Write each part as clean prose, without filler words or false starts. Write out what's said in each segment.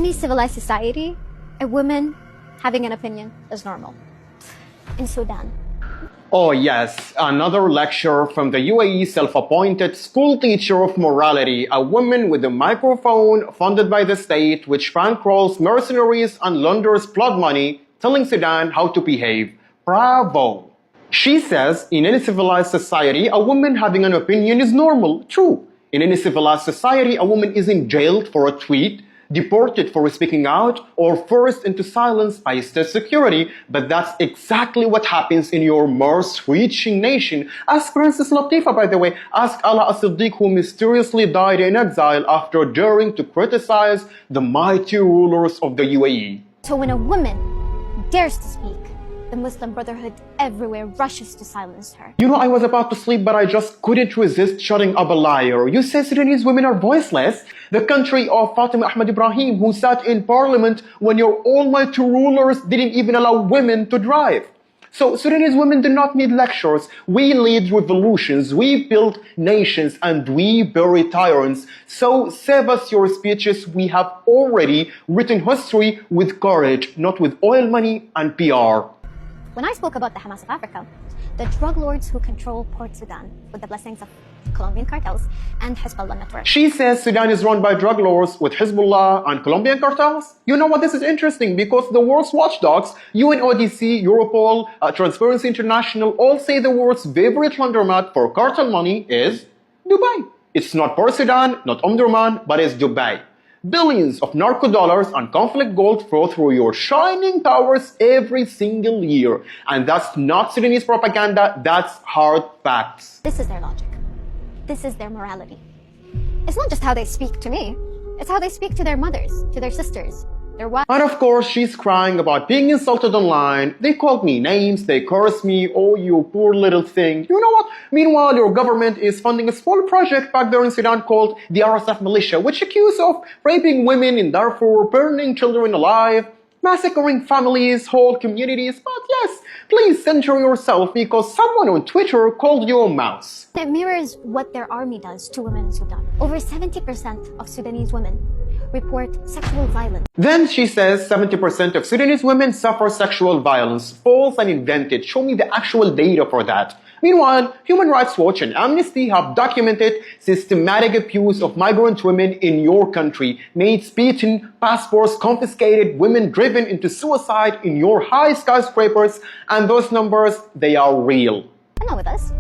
any civilized society, a woman having an opinion is normal. In Sudan. Oh yes, another lecture from the UAE self-appointed school teacher of morality, a woman with a microphone funded by the state which bankrolls mercenaries and launders blood money, telling Sudan how to behave. Bravo! She says, in any civilized society, a woman having an opinion is normal. True. In any civilized society, a woman isn't jailed for a tweet, deported for speaking out, or forced into silence by state security. But that's exactly what happens in your most reaching nation. Ask Princess Latifah, by the way. Ask Ala as-Siddiq, who mysteriously died in exile after daring to criticize the mighty rulers of the UAE. So when a woman dares to speak, the Muslim Brotherhood everywhere rushes to silence her. You know, I was about to sleep, but I just couldn't resist shutting up a liar. You say Sudanese women are voiceless? The country of Fatima Ahmed Ibrahim, who sat in parliament when your almighty rulers didn't even allow women to drive. So Sudanese women do not need lectures. We lead revolutions, we build nations, and we bury tyrants. So save us your speeches. We have already written history with courage, not with oil money and PR. When I spoke about the Hamas of Africa, the drug lords who control Port Sudan with the blessings of Colombian cartels and Hezbollah network. She says Sudan is run by drug lords with Hezbollah and Colombian cartels. You know what, this is interesting because the world's watchdogs, UNODC, Europol, Transparency International, all say the world's favorite laundromat for cartel money is Dubai. It's not Port Sudan, not Omdurman, but it's Dubai. Billions of narco dollars and conflict gold flow through your shining towers every single year. And that's not Sudanese propaganda, that's hard facts. This is their logic. This is their morality. It's not just how they speak to me, it's how they speak to their mothers, to their sisters, their wives. And of course, she's crying about being insulted online. They called me names, they cursed me, oh you poor little thing. You know what? Meanwhile, your government is funding a small project back there in Sudan called the RSF militia, which accused of raping women in Darfur, burning children alive, massacring families, whole communities. But yes, please center yourself because someone on Twitter called you a mouse. It mirrors what their army does to women in Sudan. Over 70% of Sudanese women report sexual violence. Then she says 70% of Sudanese women suffer sexual violence. False and invented. Show me the actual data for that. Meanwhile, Human Rights Watch and Amnesty have documented systematic abuse of migrant women in your country. Maids beaten, passports confiscated, women driven into suicide in your high skyscrapers. And those numbers, they are real. I'm not with us.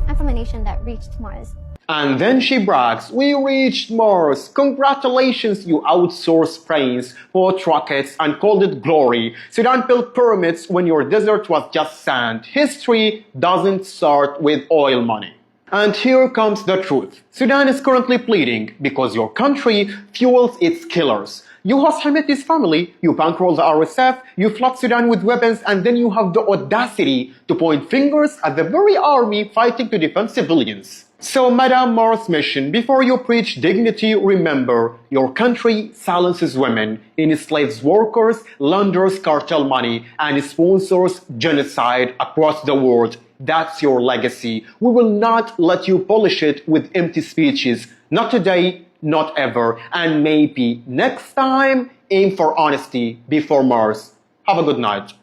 I'm from a nation that reached Mars. And then she brags, we reached Mars. Congratulations, you outsourced brains, bought rockets and called it glory. Sudan built pyramids when your desert was just sand. History doesn't start with oil money. And here comes the truth. Sudan is currently bleeding because your country fuels its killers. You host Hamid's family, you bankroll the RSF, you flood Sudan with weapons, and then you have the audacity to point fingers at the very army fighting to defend civilians. So, Madame Mars mission, before you preach dignity, remember, your country silences women, enslaves workers, launders cartel money, and sponsors genocide across the world. That's your legacy. We will not let you polish it with empty speeches. Not today, not ever. And maybe next time, aim for honesty before Mars. Have a good night.